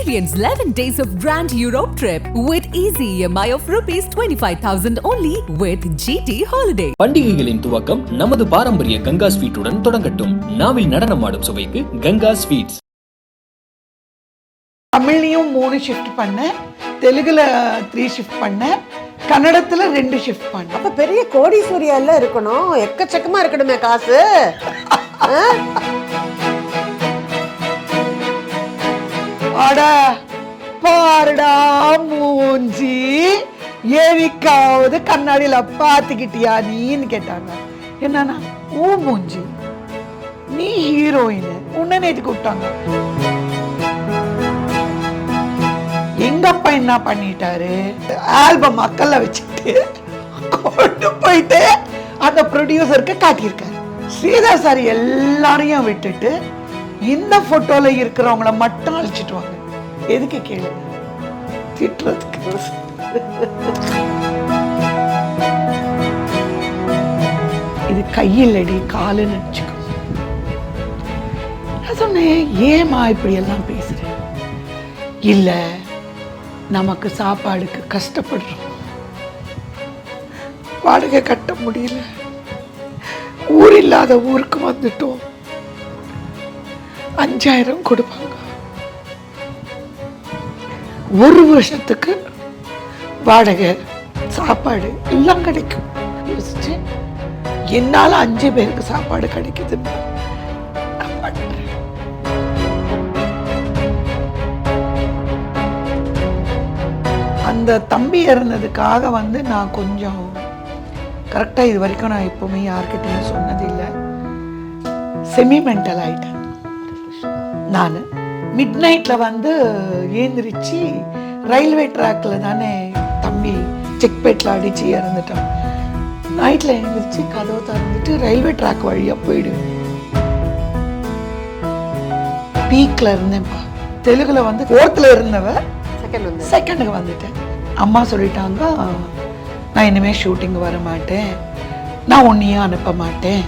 Experience 11 days of Grand Europe trip with easy EMI of rupees 25,000 only with GT Holiday. பண்டிகைகளின் துவக்கம் நமது பாரம்பரிய கங்கா ஸ்வீட்டுடன் தொடங்கட்டும். நாவில் நடனமாடும் சுவைக்கு கங்கா ஸ்வீட்ஸ். தமிழ்லையும் 3 ஷிஃப்ட் பண்ணேன், தெலுங்குல 3 ஷிஃப்ட் பண்ணேன், கன்னடத்துல 2 ஷிஃப்ட் பண்ணேன். அப்ப பெரிய கோடீஸ்வரியா எல்லாம் இருக்கணும், எக்கச்சக்கமா இருக்கணுமே காசு. அட பாருடா மூஞ்சி, ஏவிக்காவது கண்ணாடியில பாத்துக்கிட்டியா நீன்னு கேட்டாங்க. என்னன்னா ஊ மூஞ்சி, நீ ஹீரோயின், உன்ன நேற்று கூப்பிட்டாங்க. எங்க அப்பா என்ன பண்ணிட்டாரு, ஆல்பம் மக்கள்ல வச்சுட்டு கொண்டு போயிட்டு அந்த ப்ரொடியூசருக்கு காட்டியிருக்காரு. ஸ்ரீதர் சார் எல்லாரையும் விட்டுட்டு இந்த போட்டோல இருக்கிறவங்கள மட்டும் அழிச்சிட்டு வாங்க. எதுக்கு கேளு, திட்டுறதுக்கு. இது கையிலடி காலு நினைச்சுக்கோ. நான் சொன்னேன், ஏமா இப்படி எல்லாம் பேசுறேன்? இல்ல, நமக்கு சாப்பாடுக்கு கஷ்டப்படுறோம், வாடகை கட்ட முடியல, ஊர் இல்லாத ஊருக்கு வந்துட்டோம், 5000 கொடுப்பாங்க, ஒரு வருஷத்துக்கு வாடகை சாப்பாடு எல்லாம் கிடைக்கும். யோசிச்சு என்னால 5 பேருக்கு சாப்பாடு கிடைக்குதுன்னு அந்த தம்பி இறந்ததுக்காக வந்து நான் கொஞ்சம் கரெக்டா, இது வரைக்கும் நான் எப்பவுமே யார்கிட்டையும் சொன்னதில்லை, செமிமெண்டல் ஆயிட்டேன். நான் மிட் நைட்ல வந்து ஏந்திரிச்சு ரயில்வே ட்ராக்ல தானே தம்பி செக்பேட்ல அடிச்சு இறந்துட்டான். நைட்ல எழுந்திரிச்சு கதவை திறந்துட்டு ரயில்வே ட்ராக் வழியா போயிடுவேன். பீக்ல இருந்தேன்ப்பா. தெலுங்குல வந்து 4th இருந்தவ செகண்டுக்கு வந்துட்டேன். அம்மா சொல்லிட்டாங்க, நான் இனிமே ஷூட்டிங் வர மாட்டேன், நான் உன்னையும் அனுப்ப மாட்டேன்,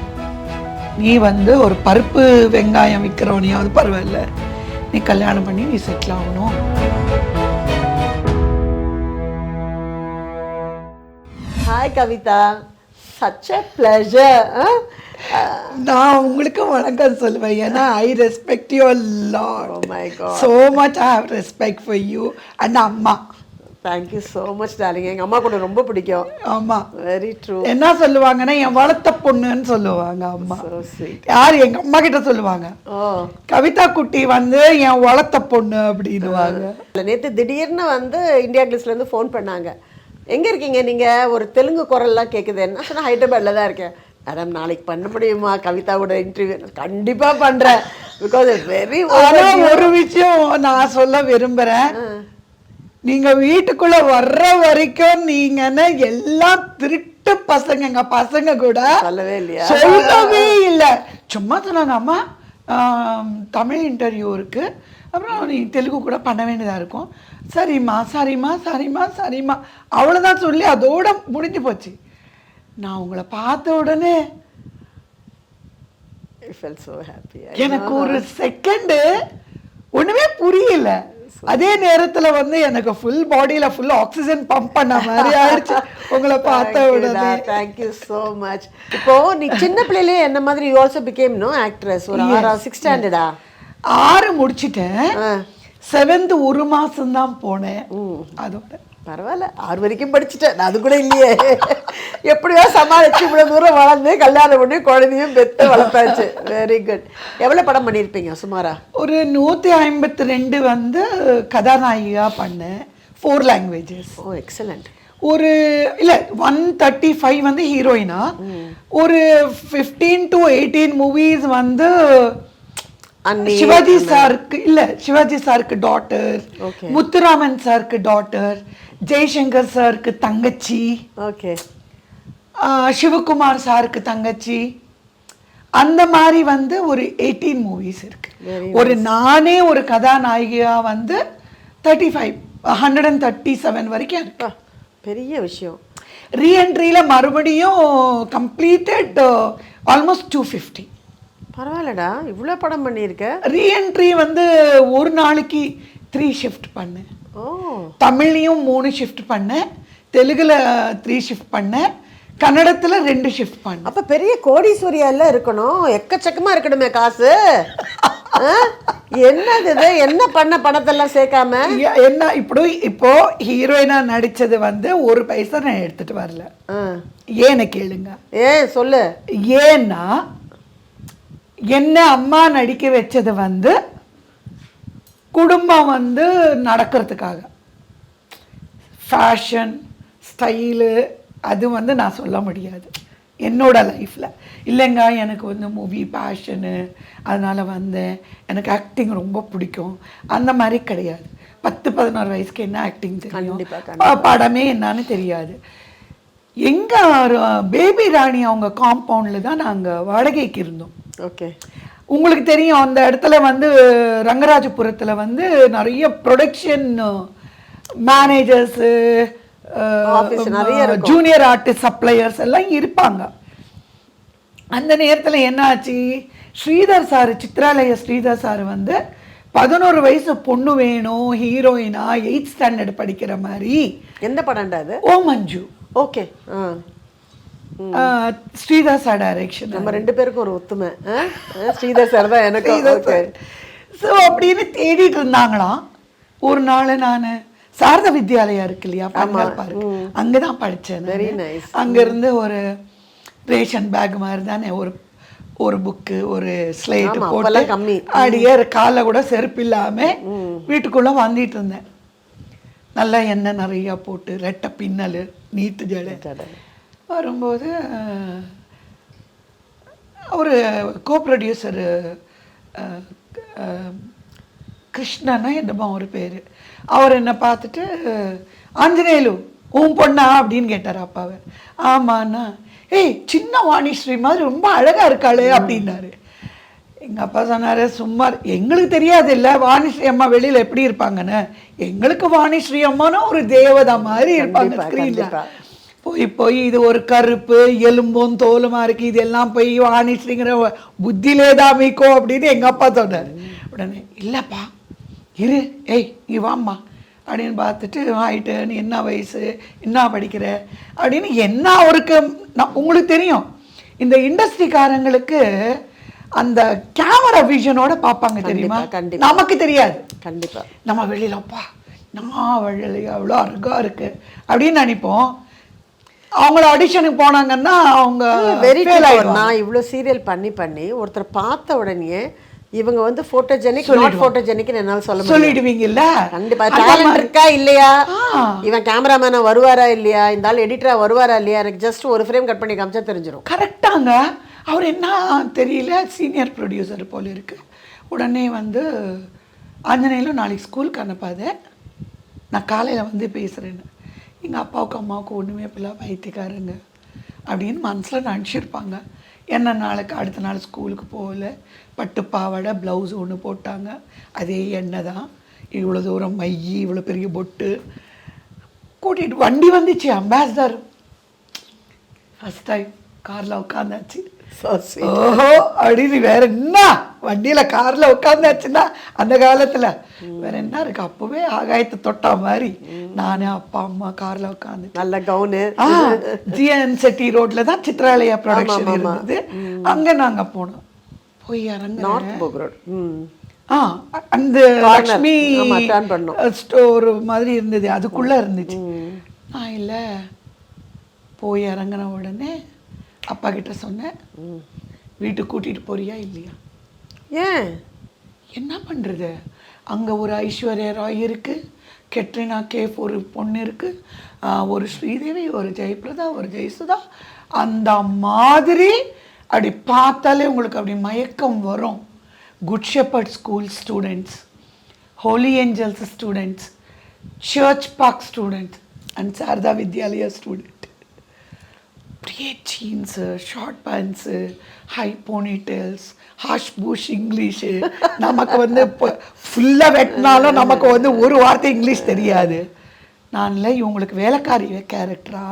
நீ வந்து ஒரு பருப்பு வெங்காயம் விற்கிறவனையாவது பரவாயில்ல, நீ கல்யாணம் பண்ணி நீ செட்டில் ஆகணும். Hi Kavitha, such a pleasure. நான் உங்களுக்கு வணக்கம் சொல்லுவேன், ஏன்னா I respect you a lot. Oh my God. So much I have respect for you and அம்மா. Thank you so much darling. எங்க அம்மா கூட ரொம்ப பிடிக்கும். ஆமா, வெரி ட்ரூ. என்ன சொல்லுவாங்கன்னா, என் வளர்த்த பொண்ணுன்னு சொல்லுவாங்க அம்மா. So sweet. யார் எங்க அம்மா கிட்ட சொல்லுவாங்க, கவிதா குட்டி வந்து என் வளர்த்த பொண்ணு அப்படின்னுவாங்க. நேத்து திடீர்னு வந்து இந்தியா கிளிஸ்ல இருந்து ஃபோன் பண்ணாங்க, எங்க இருக்கீங்க நீங்க, ஒரு தெலுங்கு குரல்லாம் கேக்குது. என்ன சொன்னா, ஹைதராபாத்ல தான் இருக்கேன். மேடம் நாளைக்கு பண்ண முடியுமா கவிதாவோட இன்டர்வியூ? கண்டிப்பா பண்றேன். பிகாஸ் வெரி ஒரு விஷயம் நான் சொல்ல விரும்புறேன், நீங்க வீட்டுக்குள்ள வர்ற வரைக்கும் நீங்க எல்லாம் திருட்டு பசங்க, எங்க பசங்க கூட சொல்லவே இல்லையா? சொல்லவே இல்லை. சும்மா சொன்னாங்க, அம்மா தமிழ் இன்டர்வியூ இருக்கு, அப்புறம் நீ தெலுங்கு கூட பண்ண வேண்டியதா இருக்கும். சரிம்மா சரிம்மா சரிம்மா சரிம்மா அவ்வளோதான் சொல்லி அதோட முடிஞ்சு போச்சு. நான் உங்களை பார்த்த உடனே எனக்கு ஒரு செகண்டு ஒண்ணுமே புரியல. அதே நேரத்துல வந்து எனக்கு ஃபுல் பாடியில ஃபுல் ஆக்சிஜன் பம்ப் பண்ண மாதிரி ஆயிடுச்சு உங்களை பார்த்த உடனே. Thank you so much. இப்போ நீ சின்ன பிள்ளையிலே என்ன மாதிரி you also became no actress. ஒரு 6th ஸ்டாண்டர்டா 6 முடிச்சிட்டேன், 7th ஒரு மாசம் தான் போனேன். அதோட பரவாயில்ல, 6 வரைக்கும் படிச்சுட்டேன். அது கூட இல்லையே, எப்படியோ சமாளிச்சு இவ்வளவு தூரம் வளர்ந்து கல்யாணம் பண்ணி குழந்தையும் பெற்று வளர்த்தாச்சு. Very good. எவ்வளவு படம் பண்ணியிருப்பீங்க சுமாரா? ஒரு 152 வந்து கதாநாயகியா பண்ணேன், 4 லாங்குவேஜஸ். ஓ எக்ஸலண்ட். ஒரு இல்ல 135 வந்து ஹீரோயினா, ஒரு 15 to 18 மூவிஸ் வந்து சிவாஜி சாருக்கு இல்ல, சிவாஜி சாருக்கு டாட்டர், முத்துராமன் சாருக்கு டாட்டர், ஜெய்சங்கர் சாருக்கு தங்கச்சி, ஓகே, சிவகுமார் சாருக்கு தங்கச்சி, அந்த மாதிரி வந்து ஒரு 18 மூவிஸ் இருக்கு. ஒரு நானே ஒரு கதாநாயகியா வந்து 137 வரைக்கும் இருக்கு. பெரிய விஷயம். ரீஎன்ட்ரியில மறுபடியும் கம்ப்ளீட்டட் ஆல்மோஸ்ட் 250. பரவாயில்லடா, இவ்வளோ படம் பண்ணியிருக்க. ரீஎன்ட்ரி வந்து ஒரு நாளைக்கு 3 ஷிஃப்ட் பண்ணேன். ஓ, தமிழ்லையும் 3 ஷிஃப்ட் பண்ணேன், தெலுங்குல 3 ஷிஃப்ட் பண்ணேன், கன்னடத்துல 2 ஷிஃப்ட் பண்ணேன். அப்ப பெரிய கோடீஸ்வரியா எல்லாம் இருக்கணும், எக்கச்சக்கமா இருக்கணுமே காசு. என்னது இது, என்ன பண்ண பணத்தெல்லாம் சேர்க்காம? என்ன இப்போ ஹீரோயினா நடிச்சது வந்து 1 பைசா நான் எடுத்துட்டு வரல. ஏன்னு கேளுங்க. ஏன் சொல்லு. ஏன்னா என்ன அம்மா நடிக்க வச்சது வந்து குடும்பம் வந்து நடக்கிறதுக்காக, ஃபேஷன் ஸ்டைலு அது வந்து நான் சொல்ல முடியாது என்னோட லைஃப்பில். இல்லைங்க எனக்கு வந்து மூவி பேஷனு, அதனால் வந்தேன், எனக்கு ஆக்டிங் ரொம்ப பிடிக்கும், அந்த மாதிரி கிடையாது. 10-11 வயசுக்கு என்ன ஆக்டிங் தெரியும், படமே என்னன்னு தெரியாது. எங்கள் பேபி ராணி அவங்க காம்பவுண்டில் தான் நாங்கள் வாடகைக்கு இருந்தோம். ஓகே, உங்களுக்கு தெரியும் அந்த இடத்துல வந்து ரங்கராஜபுரத்தில் வந்து நிறைய production managers, junior artist suppliers எல்லாம் இருப்பாங்க. அந்த நேரத்தில் என்னாச்சு, ஸ்ரீதர் சார், சித்ராலய ஸ்ரீதர் சார் வந்து 11 வயசு பொண்ணு வேணும் ஹீரோயினா, 8th ஸ்டாண்டர்ட் படிக்கிற மாதிரி. எந்த படம்டா அது? Oh Manju. Okay, Sridhar sir direction. நம்ம 2 பேருக்கும் ஒரு ஒத்துமை. ஸ்ரீதர் சார் தான் எனக்கு. ஸோ அப்படின்னு தேடிட்டு இருந்தாங்களாம். ஒரு நாள் நான் சாரதா வித்யாலயா இருக்கு இல்லையா, அங்கதான் படிச்சேன். அங்க இருந்து ஒரு ரேஷன் பேக் மாதிரி தானே, ஒரு புக்கு, ஒரு ஸ்லேட் போட்டு அடியே காலில் கூட செருப்பு இல்லாம வீட்டுக்குள்ள வந்துட்டு இருந்தேன். நல்லா எண்ணெய் நிறைய போட்டு, ரெட்டை பின்னல், நீட்டு ஜடை. வரும்போது ஒரு கோ ப்ரொடியூசரு கிருஷ்ணனா என்னமோ ஒரு பேர், அவர் என்னை பார்த்துட்டு ஆஞ்சநேயலு உன் பொண்ணா அப்படின்னு கேட்டார் அப்பாவை. ஆமாண்ணா. ஏய் சின்ன வாணிஸ்ரீ மாதிரி ரொம்ப அழகா இருக்காளே அப்படின்னாரு. எங்கள் அப்பா சொன்னார், சும்மா எங்களுக்கு தெரியாது இல்லை வாணிஸ்ரீ அம்மா வெளியில் எப்படி இருப்பாங்கன்னு, எங்களுக்கு வாணிஸ்ரீ அம்மானா ஒரு தேவதா மாதிரி இருப்பாங்க ஸ்க்ரீனில். போய் இது ஒரு கருப்பு எலும்பும் தோலுமா இருக்கு, இதெல்லாம் போய் வாணிஸ்ரீங்கிற புத்தியிலே தான் மீக்கோ அப்படின்னு எங்கள் அப்பா சொன்னார். உடனே இல்லைப்பா இரு, ஏய் நீ வாம்மா அப்படின்னு பார்த்துட்டு, ஆயிட்டு நீ என்ன வயசு, என்ன படிக்கிற அப்படின்னு என்ன அவருக்கு. உங்களுக்கு தெரியும் இந்த இண்டஸ்ட்ரிக்காரங்களுக்கு அந்த கேமரா விஷனோட பார்ப்பாங்க தெரியுமா, நமக்கு தெரியாது. கண்டிப்பாக நம்ம வெளியிலப்பா நான் வெளியில அவ்வளோ அழகா இருக்கு அப்படின்னு நினைப்போம். அவங்கள ஆடிஷனுக்கு போனாங்கன்னா அவங்க வெரி நான் இவ்வளோ சீரியல் பண்ணி ஒருத்தர் பார்த்த உடனே இவங்க வந்து போட்டோஜெனிக் நாட் போட்டோஜெனிக் என்னால சொல்லிடுவீங்கல்ல. கண்டிப்பா டேலண்ட் இருக்கா இல்லையா, இவன் கேமராமேனா வருவாரா இல்லையா, இந்த ஆள் எடிட்டரா வருவாரா இல்லையா, எனக்கு ஜஸ்ட் ஒரு ஃப்ரேம் கட் பண்ணி காமிச்சா தெரிஞ்சிடும். கரெக்டாங்க. அவர் என்ன தெரியல, சீனியர் ப்ரொடியூசர் போல இருக்கு. உடனே வந்து ஆஞ்சநேயிலும் நாளைக்கு ஸ்கூலுக்கு அனுப்பாத, நான் காலையில் வந்து பேசுகிறேன்னு. எங்கள் அப்பாவுக்கு அம்மாவுக்கு ஒன்றுமே இப்போலாம் பைத்தியக்காரங்க அப்படின்னு மனசில் நினச்சிருப்பாங்க. என்ன நாளைக்கு அடுத்த நாள் ஸ்கூலுக்கு போகல, பட்டு பாவாடை ப்ளவுஸ் ஒன்று போட்டாங்க, அதே எண்ணெய் தான், இவ்வளோ தூரம் மை, இவ்வளோ பெரிய பொட்டு கூட்டிகிட்டு வண்டி வந்துச்சு. அம்பாசிடர் ஃபஸ்ட் டைம் காரில் உட்காந்தாச்சு. ஓஹோ அப்படின்னு வேற என்ன, வண்டியில் காரில் உட்காந்தாச்சுன்னா அந்த காலத்தில் வேற என்ன இருக்கு, அப்பவே ஆகாயத்தை தொட்டா மாதிரி நானே அப்பா அம்மா காரில் உட்காந்து நல்ல கவுனு. ஜிஎன் செட்டி ரோட்ல தான் சித்ராலயா ப்ரொடக்ஷன் இருந்தது, அங்கே நாங்கள் போனோம். போய் இறங்க அந்த லக்ஷ்மி ஸ்டோர் மாதிரி இருந்தது, அதுக்குள்ள இருந்துச்சு. நான் இல்லை போய் இறங்கின உடனே அப்பா கிட்ட சொன்னேன், வீட்டுக்கு கூட்டிட்டு போறியா இல்லையா. ஏன் என்ன பண்றது, அங்கே ஒரு ஐஸ்வர்யா ராய் இருக்கு, கெட்ரினா கேஃப் ஒரு பொண்ணு இருக்கு, ஒரு ஸ்ரீதேவி, ஒரு ஜெயபிரதா, ஒரு ஜெயசுதா, அந்த மாதிரி அப்படி பார்த்தாலே உங்களுக்கு அப்படி மயக்கம் வரும். Good Shepherd school students, Holy Angels students, Church Park students and Sarada Vidyalaya student. அப்படியே jeans, short pants, high ponytails, ஹாஷ் பூஷ் இங்கிலீஷு. நமக்கு வந்து இப்போ ஃபுல்லாக வெட்டினாலும் நமக்கு வந்து ஒரு வார்த்தை இங்கிலீஷ் தெரியாது. நான் இல்லை இவங்களுக்கு வேலைக்காரி கேரக்டரா,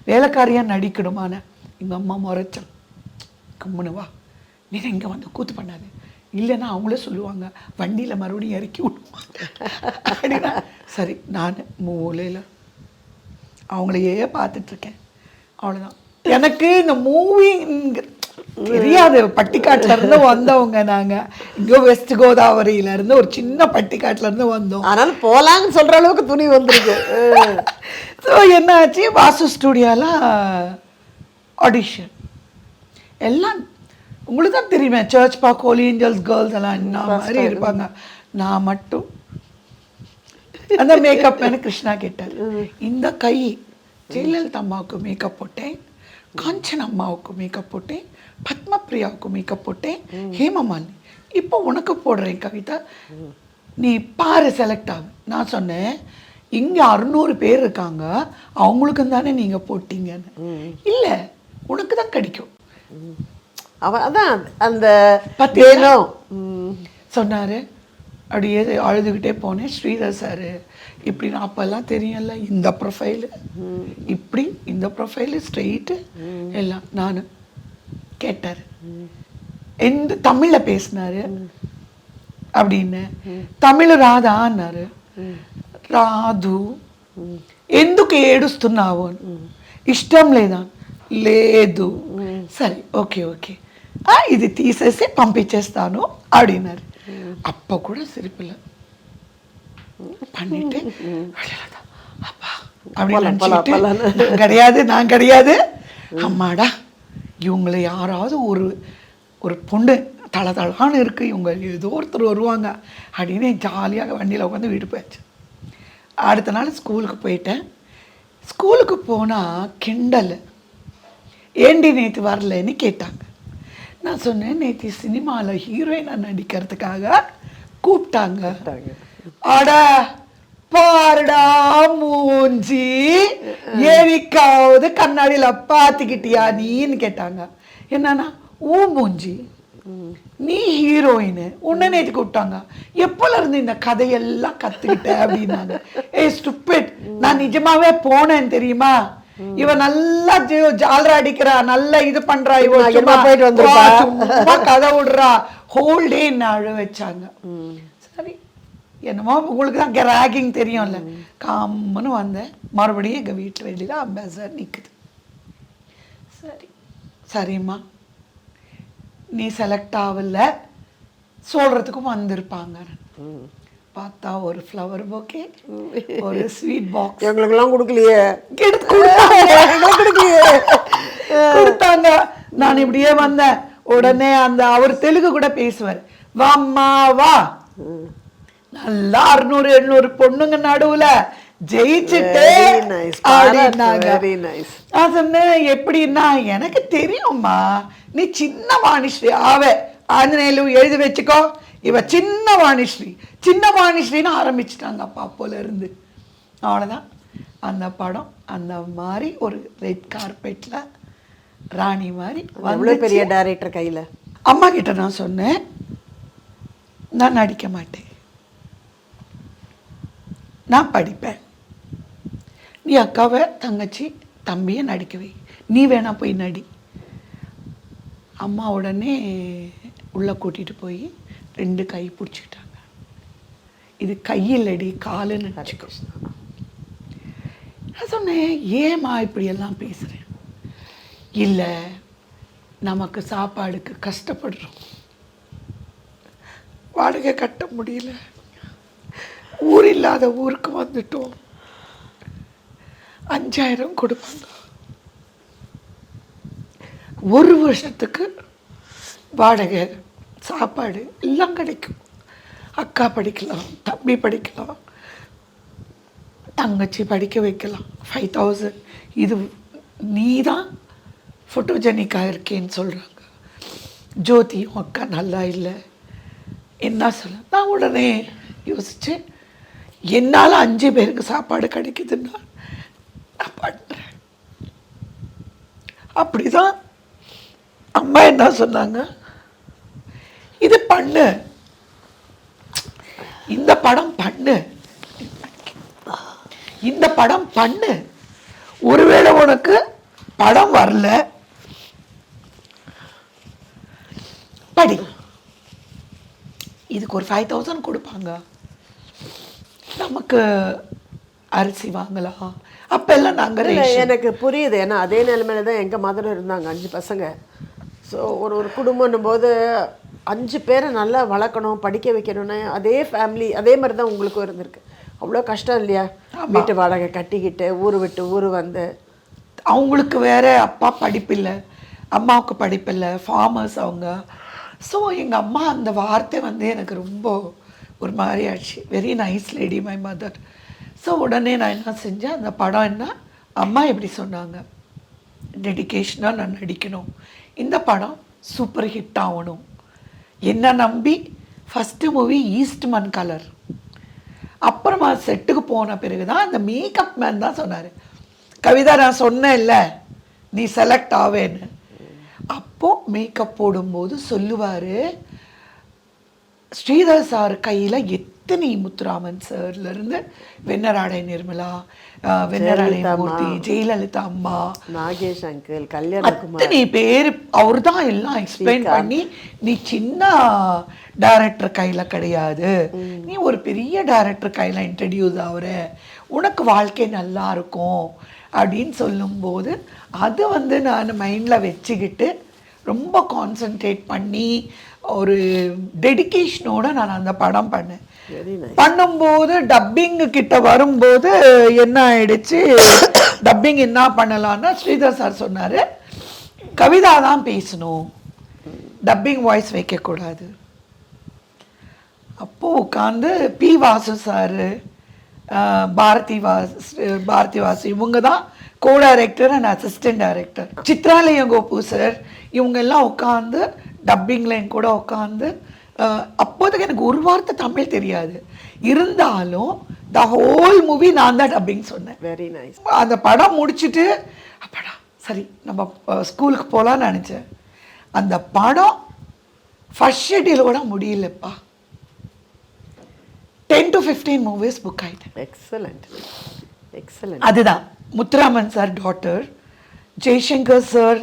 வேலைக்காரியாக நடிக்கணுமான. எங்கள் அம்மா முறைச்சல், கம்முன்னு வா, நீ இங்கே வந்து கூத்து பண்ணாது, இல்லைன்னா அவங்களே சொல்லுவாங்க வண்டியில் மறுபடியும் இறக்கி விடுவாங்க அப்படின்னா சரி நான் மூலையில் அவங்களையே பார்த்துட்ருக்கேன். அவ்வளோதான். எனக்கு இந்த மூவி தெரியாது. பட்டிக்காட்டுல இருந்து வந்தவங்க நாங்க. இங்கே வெஸ்ட் கோதாவரியில இருந்து ஒரு சின்ன பட்டிக்காட்டுல இருந்து வந்தோம். அதனால போலான்னு சொல்ற அளவுக்கு துணி வந்திருக்கு. ஸோ என்ன ஆச்சு, வாசு ஸ்டூடியோல ஆடிஷன் எல்லாம் உங்களுக்கு தான் தெரியுமே, Church Park Holy Angels girls எல்லாம் என்ன மாதிரி இருப்பாங்க. நான் மட்டும் அந்த மேக்கப் மேனு கிருஷ்ணா கேட்டார். இந்த கை ஜெயலலிதா அம்மாவுக்கு மேக்கப் போட்டேன், காஞ்சன் அம்மாவுக்கு மேக்கப் போட்டேன், பத்மபிரியாவுக்கு மேக்கப் போட்டேன், ஹேமமாலினி இப்போ உனக்கு போடுறேன் கவிதா, நீ பாரு செலக்ட் ஆகும். நான் சொன்னேன் இங்கே 600 பேர் இருக்காங்க, அவங்களுக்கும் தானே நீங்கள் போட்டீங்கன்னு. இல்லை உனக்கு தான் கிடைக்கும். அதான் அந்த பத்தியோ சொன்னார். அப்படியே அழுதுகிட்டே போனேன். ஸ்ரீதர் சார் இப்படி நான் அப்போல்லாம் தெரியும்ல, இந்த ப்ரொஃபைலு இப்படி, இந்த ப்ரொஃபைலு ஸ்ட்ரெயிட்டு எல்லாம். நான் கேட்டார் எந்த தமிழில் பேசினார் அப்படின்னு. தமிழ் రాదాన్నారు. రాదు. ఎందుకు ఏడుస్తున్నావు? ఇష్టం లేదా? లేదు. సరే ఓకే ఓకే ఇది తీసేసి పంపించేస్తాను அப்படின்னாரு. அப்போ கூட சிரிப்பில்லை பண்ணிட்டு அப்பா அப்படின்னு கிடையாது, நான் கிடையாது. அம்மாடா இவங்களை யாராவது ஒரு பொண்ணு தளதளான்னு இருக்கு, இவங்க ஏதோ ஒருத்தர் வருவாங்க அப்படின்னு ஜாலியாக வண்டியில் உட்காந்து வீடு போயாச்சு. அடுத்த நாள் ஸ்கூலுக்கு போயிட்டேன். ஸ்கூலுக்கு போனால் கிண்டல், ஏண்டி நேற்று வரலன்னு கேட்டாங்க. நான் சொன்னேன் நேற்று சினிமாவில் ஹீரோயினாக நடிக்கிறதுக்காக கூப்பிட்டாங்க. அட பாருடா மூஞ்சி, ஏனிக்காவது கண்ணாடியில் பார்த்துக்கிட்டியா நீன்னு கேட்டாங்க. என்னன்னா ஊ மூஞ்சி, நீ ஹீரோயின், உன்னை நேற்று கூப்பிட்டாங்க, எப்போல இருந்து இந்த கதையெல்லாம் கற்றுக்கிட்ட அப்படின்னாங்க. ஸ்டூபிட், நான் நிஜமாவே போனேன் தெரியுமா, இவ நல்லா ஜாலரா அடிக்கிறா, நல்லா இது பண்றா, இவ போயிட்டு வந்துருப்பா, கதை விடுறா, ஹோல் டே என்ன அழ வச்சாங்க. சரி என்னமோ உங்களுக்கு தான் ராகிங் தெரியும்ல, காமன்னு வந்தேன். மறுபடியும் எங்கள் வீட்டு வெளியில் அம்பாசடர் நிற்குது. சரி சரிம்மா நீ செலக்ட் ஆகல சொல்கிறதுக்கும் வந்திருப்பாங்க. பார்த்தா ஒரு ஃப்ளவர் பொக்கே, ஒரு ஸ்வீட் பாக்ஸ். எங்களுக்கெல்லாம் கொடுக்கலையே, கொடுத்தாங்க. நான் இப்படியே வந்தேன். உடனே அந்த அவர் தெலுங்கு கூட பேசுவார். வாம்மா வா, நல்லா 600-700 பொண்ணுங்க நடுவுல ஜெயிச்சுட்டு எப்படின்னா, எனக்கு தெரியும்மா நீ சின்ன வாணிஸ்ரீ ஆவ, ஆஞ்சநேயலு எழுதி வச்சுக்கோ, இவ சின்ன வாணிஸ்ரீ, சின்ன வாணிஸ்ரீன்னு ஆரம்பிச்சுட்டாங்க அப்பா அப்போல இருந்து. அவ்வளோதான். அந்த படம் அந்த மாதிரி ஒரு ரெட் கார்பெட்ல ராணி மாதிரி அவ்வளோ பெரிய டைரக்டர் கையில். அம்மா கிட்ட நான் சொன்னேன் நான் நடிக்க மாட்டேன், நான் படிப்பேன், நீ அக்காவை தங்கச்சி தம்பியை நடிக்க வை, நீ வேணா போய் நடி. அம்மா உடனே உள்ளே கூட்டிகிட்டு போய் 2 கை பிடிச்சிக்கிட்டாங்க. இது கையில்லடி காலுன்னு நினச்சிக்கோ. நான் சொன்னேன் ஏம்மா இப்படியெல்லாம் பேசுகிறேன். இல்லை நமக்கு சாப்பாடுக்கு கஷ்டப்படுறோம், வாடகை கட்ட முடியல, ஊர் இல்லாத ஊருக்கு வந்துட்டோம், 5000 கொடுப்பாங்க, 1 வருஷத்துக்கு வாடகை சாப்பாடு எல்லாம் கிடைக்கும், அக்கா படிக்கலாம், தம்பி படிக்கலாம், தங்கச்சி படிக்க வைக்கலாம், 5000. இது நீ தான் ஃபோட்டோஜெனிக்காக இருக்கேன்னு சொல்கிறாங்க, ஜோதியும் அக்கா நல்லா இல்லை, என்ன சொல்ல. நான் உடனே யோசித்தேன், என்னால் 5 பேருக்கு சாப்பாடு கிடைக்குதுன்னா நான் பண்ணுறேன். அப்படிதான் அம்மா என்ன சொன்னாங்க, இது பண்ணு, இந்த படம் பண்ணு, இந்த படம் பண்ணு, ஒருவேளை உனக்கு படம் வரல படி, இதுக்கு ஒரு 5,000 கொடுப்பாங்க, நமக்கு அரிசி வாங்கலாம். அப்பெல்லாம் நாங்கள் எனக்கு புரியுது. ஏன்னா அதே நிலைமையில தான் எங்கள் மதரும் இருந்தாங்க, 5 பசங்க. ஸோ ஒரு குடும்பம்னும் போது 5 பேரை நல்லா வளர்க்கணும், படிக்க வைக்கணும்னு அதே ஃபேமிலி அதே மாதிரி தான் உங்களுக்கும் இருந்திருக்கு. அவ்வளோ கஷ்டம் இல்லையா? வீட்டு வாடகை கட்டிக்கிட்டு ஊர் விட்டு ஊர் வந்து. அவங்களுக்கு வேற அப்பா படிப்பில்லை, அம்மாவுக்கு படிப்பில்லை, ஃபார்மர்ஸ் அவங்க. ஸோ எங்கள் அம்மா அந்த வார்த்தை வந்து எனக்கு ரொம்ப ஒரு மாதிரி ஆச்சு. Very nice lady my mother. So உடனே நான் என்ன செஞ்சேன், அந்த படம் என்ன அம்மா எப்படி சொன்னாங்க, டெடிக்கேஷனாக நான் நடிக்கணும், இந்த படம் சூப்பர் ஹிட் ஆகணும் என்ன நம்பி. First movie Eastman colour. அப்புறமா செட்டுக்கு போன பிறகு தான் அந்த மேக்கப் மேன் தான் சொன்னார், கவிதா நான் சொன்னேன் இல்லை நீ செலக்ட் ஆவேன்னு. அப்போது மேக்கப் போடும்போது சொல்லுவார், ஸ்ரீதர் சார் கையில் எத்தனை முத்துராமன் சார்லேருந்து வெண்ணராடை நிர்மலா, வெண்ணராடை மூர்த்தி, ஜெயலலிதா அம்மா, நாகேஷ் அங்கிள், கல்யாணகுமார், அத்தனை பேர் அவர் தான் எல்லாம் எக்ஸ்பிளைன் பண்ணி, நீ சின்ன டைரக்டர் கையில் கிடையாது, நீ ஒரு பெரிய டைரக்டர் கையில் இன்ட்ரடியூஸ் ஆகுற, உனக்கு வாழ்க்கை நல்லா இருக்கும் அப்படின்னு சொல்லும்போது அது வந்து நான் மைண்டில் வச்சுக்கிட்டு ரொம்ப கான்சன்ட்ரேட் பண்ணி ஒரு டெடிக்கேஷனோட நான் அந்த படம் பண்ணேன். பண்ணும்போது டப்பிங் கிட்ட வரும்போது என்ன ஆயிடுச்சு, டப்பிங் என்ன பண்ணலான்னா ஸ்ரீதர் சார் சொன்னார், கவிதா தான் பேசணும், டப்பிங் வாய்ஸ் வைக்கக்கூடாது. அப்போது உட்காந்து பி வாசு சார், பாரதி வாசு இவங்க தான் co director and assistant director. Chitralayam Gopu sir இவங்கெல்லாம் உட்காந்து டப்பிங்கில் என் கூட உட்காந்து, அப்போதுக்கு எனக்கு ஒரு வார்த்தை தமிழ் தெரியாது, இருந்தாலும் த ஹோல் மூவி நான் தான் டப்பிங் சொன்னேன். Very nice. அந்த படம் முடிச்சுட்டு அப்படா சரி நம்ம ஸ்கூலுக்கு போகலான்னு நினச்சேன். அந்த படம் ஃபர்ஸ்ட் ஷெட்யூலோட முடியலப்பா, 10 to 15 மூவிஸ் புக் ஆகிட்டேன். Excellent excellent. அதுதான் Muthuraman sir daughter, Jaishankar sir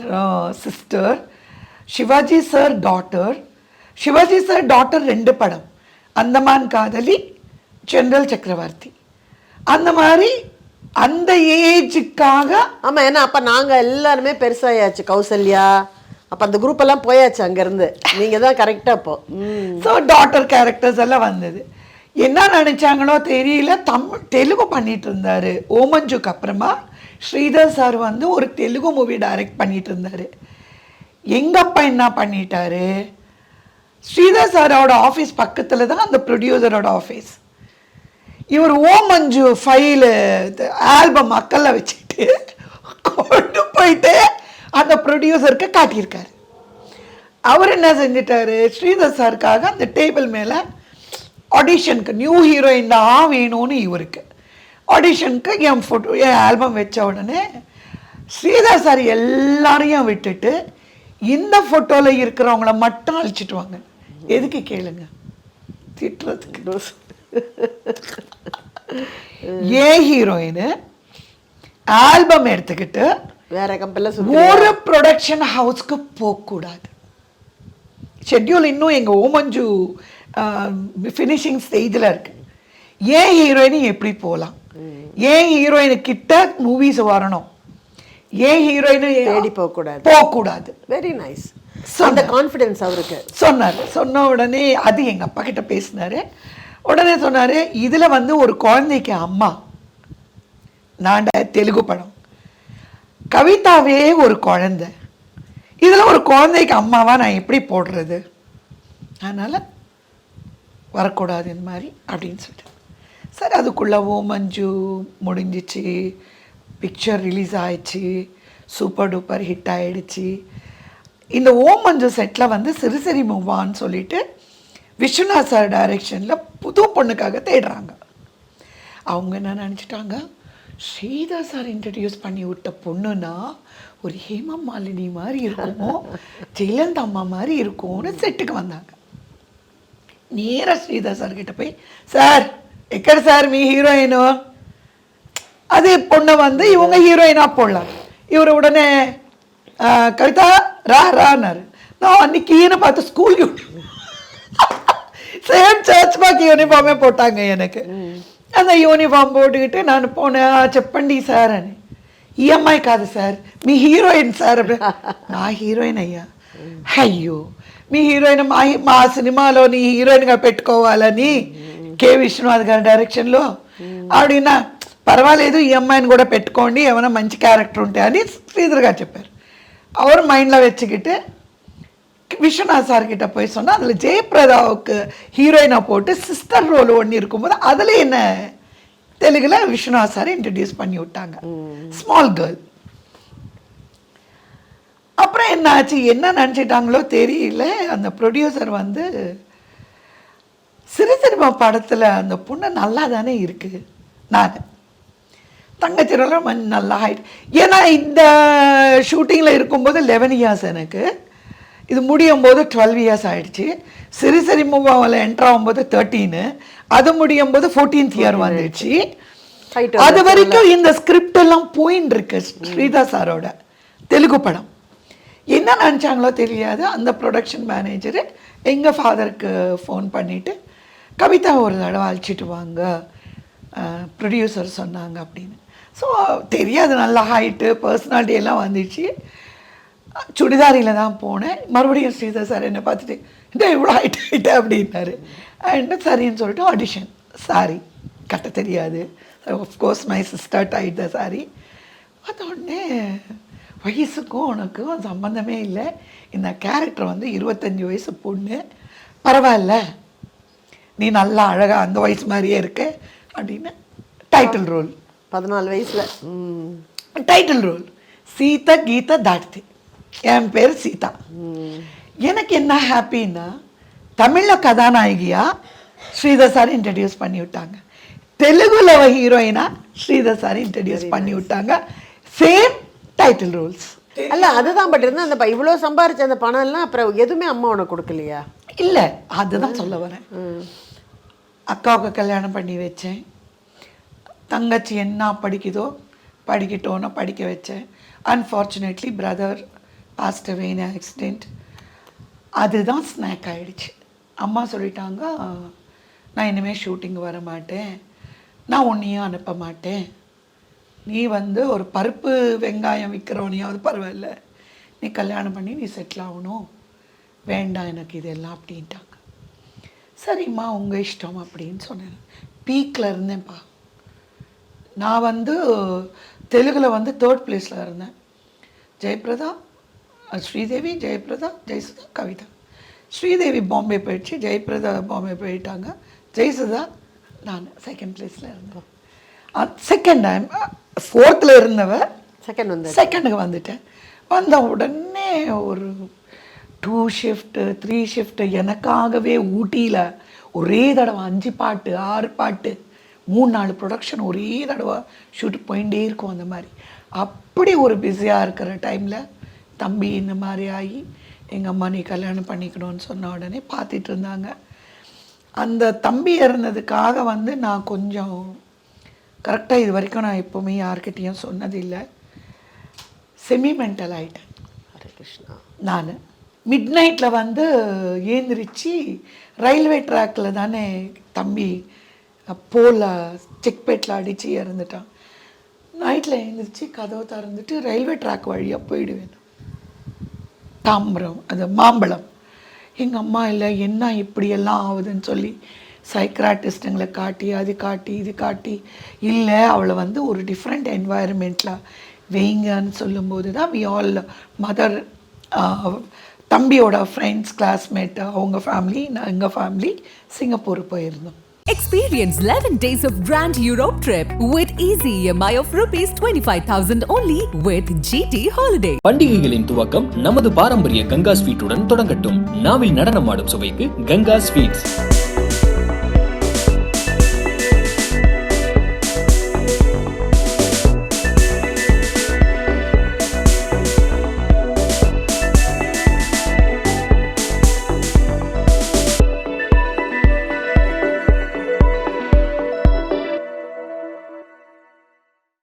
sister, Sivaji sir daughter. Sivaji sir daughter 2 படம், அந்தமான் காதலி, ஜெனரல் சக்கரவர்த்தி. அந்த மாதிரி அந்த ஏஜுக்காக. ஆமாம், ஏன்னா அப்போ நாங்கள் எல்லாருமே பெருசாயாச்சு, கௌசல்யா, அப்போ அந்த குரூப் எல்லாம் போயாச்சு அங்கேருந்து, நீங்கள் தான் கரெக்டாக இப்போ. ஸோ டாட்டர் கேரக்டர்ஸ் எல்லாம் வந்தது. என்ன நினச்சாங்களோ தெரியல, தெலுங்கு பண்ணிட்டு இருந்தார். ஓமஞ்சுக்கு அப்புறமா ஸ்ரீதர் சார் வந்து ஒரு தெலுங்கு மூவி டைரக்ட் பண்ணிட்டு இருந்தார். எங்கள் அப்பா என்ன பண்ணிட்டாரு, ஸ்ரீதர் சாரோட ஆஃபீஸ் பக்கத்தில் தான் அந்த ப்ரொடியூசரோட ஆஃபீஸ். இவர் ஓமஞ்சு ஃபைலு ஆல்பம் மக்களில் வச்சுட்டு கொண்டு போயிட்டு அந்த ப்ரொடியூசருக்கு காட்டியிருக்காரு. அவர் என்ன செஞ்சிட்டாரு, ஸ்ரீதர் சாருக்காக அந்த டேபிள் மேலே ஆடிஷனுக்கு நியூ ஹீரோயின் தான் வேணும்னு இவருக்கு ஆடிஷனுக்கு என் ஃபோட்டோ என் ஆல்பம் வச்ச உடனே ஸ்ரீதர் சார் எல்லாரையும் விட்டுட்டு இந்த ஃபோட்டோவில் இருக்கிறவங்கள மட்டும் அழிச்சிட்டு வாங்க. எதுக்கு கேளுங்க, திட்டுறதுக்கு. ஏன் ஹீரோயின் ஆல்பம் எடுத்துக்கிட்டு வேற கம்பெனியில் ஒரு ப்ரொடக்ஷன் ஹவுஸ்க்கு போகக்கூடாது. ஷெட்யூல் இன்னும் எங்கள் ஓமஞ்சு ஃபினிஷிங் ஸ்டேஜில் இருக்கு. ஏன் ஹீரோயின் எப்படி போகலாம், ஏன் ஹீரோயின் கிட்ட மூவிஸ் வரணும், ஏன் ஹீரோயின் தேடி போகக்கூடாது. Very nice. அந்த கான்ஃபிடன்ஸ் அவருக்கு சொன்னார். சொன்ன உடனே அது எங்கள் அப்பா கிட்ட பேசினார். உடனே சொன்னார், இதில் வந்து ஒரு குழந்தைக்கு அம்மா, நான் தெலுங்கு படம், கவிதாவே ஒரு குழந்தை, இதில் ஒரு குழந்தைக்கு அம்மாவா நான் எப்படி போடுறது, அதனால் வரக்கூடாது இந்த மாதிரி அப்படின்னு சொல்லிட்டு. சார் அதுக்குள்ளே ஓமஞ்சு முடிஞ்சிச்சு, பிக்சர் ரிலீஸ் ஆயிடுச்சு, சூப்பர் டூப்பர் ஹிட் ஆகிடுச்சு. இந்த ஓமஞ்சு செட்டில் வந்து சிறுசரி மூவான்னு சொல்லிட்டு விஸ்வநாத் சார் டைரெக்ஷனில் புது பொண்ணுக்காக தேடுறாங்க. அவங்க என்ன நினச்சிட்டாங்க, ஸ்ரீதர் சார் இன்ட்ரடியூஸ் பண்ணி விட்ட பொண்ணுன்னா ஒரு ஹேமா மாலினி மாதிரி இருக்குமோ, ஜெயலலிதா அம்மா மாதிரி இருக்கும்னு செட்டுக்கு வந்தாங்க. நேராக ஸ்ரீதர் சார் கிட்ட போய், சார் எக்கட சார் மீ ஹீரோயினு, அதே பொண்ணை வந்து இவங்க ஹீரோயினாக போடலாம். இவர் உடனே கவிதா ரான்னாரு. நான் அன்னைக்கு ஈன பார்த்து ஸ்கூலுக்கு சேம் சர்ச் பாக்கி யூனிஃபார்மே போட்டாங்க எனக்கு. அந்த யூனிஃபார்ம் போட்டுக்கிட்டு நான் போனேன். చెప్పండి సార్ అని. ఈఎంఐ కాదు సార్, మీ హీరోయిన్ సార్. నా హీరోయిన్ అయ్యా. అయ్యో మీ హీరోయిన్ మా సినిమాలోని హీరోయిన్గా పెట్టుకోవాలని కే విశ్వనాథ్ గారి డైరెక్షన్లో ఆవిడ పర్వాలేదు ఈ అమ్మాయిని కూడా పెట్టుకోండి ఏమైనా మంచి క్యారెక్టర్ ఉంటే అని శ్రీధర్ గారు చెప్పారు. அவர் மைண்டில் வச்சுக்கிட்டு விஸ்வநாத் சார்கிட்ட போய் சொன்னால் அதில் ஜெயபிரதாவுக்கு ஹீரோயினாக போட்டு சிஸ்டர் ரோல் ஒன்று இருக்கும்போது அதில் என்ன தெலுங்குல விஸ்வநாத் சார் இன்ட்ரடியூஸ் பண்ணி விட்டாங்க, ஸ்மால் கேர்ள். அப்புறம் என்ன ஆச்சு, என்ன நினச்சிட்டாங்களோ தெரியல, அந்த ப்ரொடியூசர் வந்து சிறுசினிமா படத்தில் அந்த பொண்ணு நல்லா தானே இருக்குது, நான் தங்கச்சிரெல்லாம் நல்லா ஆயிட்டு. ஏன்னா இந்த ஷூட்டிங்கில் இருக்கும்போது 11 இயர்ஸ் எனக்கு, இது முடியும் போது 12 இயர்ஸ் ஆகிடுச்சு. சிறுசினிமாவில் என்ட்ரு ஆகும்போது 13, அது முடியும் போது 14th இயர் வந்துடுச்சு. அது வரைக்கும் இந்த ஸ்கிரிப்ட் எல்லாம் போயின்னு இருக்கு ஸ்ரீதர் சாரோட தெலுங்கு படம். என்ன நினச்சாங்களோ தெரியாது, அந்த ப்ரொடக்ஷன் மேனேஜரு எங்கள் ஃபாதருக்கு ஃபோன் பண்ணிவிட்டு கவிதா ஒரு தடவை அழைச்சிட்டு வாங்க ப்ரொடியூசர் சொன்னாங்க அப்படின்னு. ஸோ தெரியாது, நல்லா ஹைட்டு பர்சனாலிட்டி எல்லாம் வந்துச்சு. சுடிதாரியில் தான் போனேன். மறுபடியும் ஸ்ரீதர் சார் என்னை பார்த்துட்டு இந்த இவ்வளோ ஹைட்டு அப்படின்னாரு. அண்ட் சரின்னு சொல்லிட்டு ஆடிஷன். சாரி கட்ட தெரியாது, of course my sister tied the sari. அதோடனே வயசுக்கும் உனக்கும் சம்மந்தமே இல்லை, இந்த கேரக்டர் வந்து 25 வயசு பொண்ணு, பரவாயில்ல நீ நல்லா அழகாக அந்த வயசு மாதிரியே இருக்க அப்படின்னு. டைட்டில் ரோல் 14 வயசில் டைட்டில் ரோல் சீதா கீதா தாட்தி. என் பேர் சீதா. எனக்கு என்ன ஹாப்பின்னா தமிழில் கதாநாயகியா ஸ்ரீதர் சார் இன்ட்ரடியூஸ் பண்ணி விட்டாங்க, தெலுங்குல ஹீரோயினா ஸ்ரீதர் சார் இன்ட்ரடியூஸ் பண்ணி விட்டாங்க. Same title roles. அல்ல அதுதான். பட் இருந்தால் அந்த இவ்வளோ சம்பாரிச்ச அந்த பணம் எல்லாம் அப்புறம் எதுவுமே அம்மா உனக்கு கொடுக்கலையா? இல்லை, அதுதான் சொல்ல வரேன். அக்காவுக்கு கல்யாணம் பண்ணி வச்சேன், தங்கச்சி என்ன படிக்குதோ படிக்கட்டோன்னு படிக்க வச்சேன். அன்ஃபார்ச்சுனேட்லி பிரதர் பாஸ்ட் அவே இன் ஆக்சிடெண்ட். அதுதான் ஸ்நாக் ஆகிடுச்சு. அம்மா சொல்லிட்டாங்க, நான் இனிமேல் ஷூட்டிங் வர மாட்டேன், நான் உன்னையும் அனுப்ப மாட்டேன், நீ வந்து ஒரு பருப்பு வெங்காயம் விற்கிறவனையாவது பரவாயில்ல, நீ கல்யாணம் பண்ணி நீ செட்டில் ஆகணும், வேண்டாம் எனக்கு இதெல்லாம் அப்படின்ட்டாங்க. சரிம்மா உங்கள் இஷ்டம் அப்படின்னு சொன்னேன். பீக்கில் இருந்தேன்ப்பா. நான் வந்து தெலுங்கில் வந்து 3rd பிளேஸில் இருந்தேன். ஜெயபிரதா, ஸ்ரீதேவி, ஜெயபிரதா, ஜெயசுதா, கவிதா. ஸ்ரீதேவி பாம்பே போயிடுச்சு, ஜெயபிரதா பாம்பே போயிட்டாங்க, ஜெயசுதா நான் 2nd பிளேஸில் இருந்தேன். செகண்ட் டைம் 4th இருந்தவ செகண்டுக்கு வந்துட்டேன். வந்த உடனே ஒரு 2 ஷிஃப்ட்டு 3 ஷிஃப்ட்டு எனக்காகவே ஊட்டியில் ஒரே தடவை 5 பாட்டு 6 பாட்டு 3-4 ப்ரொடக்ஷன் ஒரே தடவை ஷூட் போயிட்டே இருக்கும். அந்த மாதிரி அப்படி ஒரு பிஸியாக இருக்கிற டைமில் தம்பி இந்த மாதிரி ஆகி எங்கள் அம்மா நீ கல்யாணம் பண்ணிக்கணும்னு சொன்ன உடனே பார்த்துட்டு இருந்தாங்க. அந்த தம்பி இறந்ததுக்காக வந்து நான் கொஞ்சம் கரெக்டாக இது வரைக்கும் நான் எப்போவுமே யார்கிட்டையும் சொன்னதில்லை, செமிமெண்டல் ஆகிட்டேன். ஹரே கிருஷ்ணா. நான் மிட் நைட்டில் வந்து ஏந்திரிச்சு ரயில்வே ட்ராக்கில் தானே தம்பி போல செக்பேட்டில் அடித்து இறந்துட்டான். நைட்டில் எழுந்திரிச்சு கதவை திறந்துட்டு ரயில்வே ட்ராக் வழியாக போயிடுவேன். தாம்பரம் அது மாம்பழம். எங்கள் அம்மா இல்லை என்ன இப்படியெல்லாம் ஆகுதுன்னு சொல்லி சைக்ராட்டிஸ்ட்டுங்களை காட்டி அது காட்டி இது காட்டி இல்லை அவளை வந்து ஒரு டிஃப்ரெண்ட் என்வாயர்மெண்ட்டில் வைங்கன்னு சொல்லும்போது தான் வி ஆல் மதர் தம்பியோட ஃப்ரெண்ட்ஸ் கிளாஸ்மேட் அவங்க ஃபேமிலி எங்கள் ஃபேமிலி சிங்கப்பூர் போயிருந்தோம். Experience 11 days of Grand Europe trip with easy EMI of rupees 25,000 only with GT Holiday. பண்டிகைகளின் துவக்கம் நமது பாரம்பரிய கங்கா ஸ்வீட்டுடன் தொடங்கட்டும். நாவில் நடனமாடும் சுவைக்கு கங்கா ஸ்வீட்ஸ்.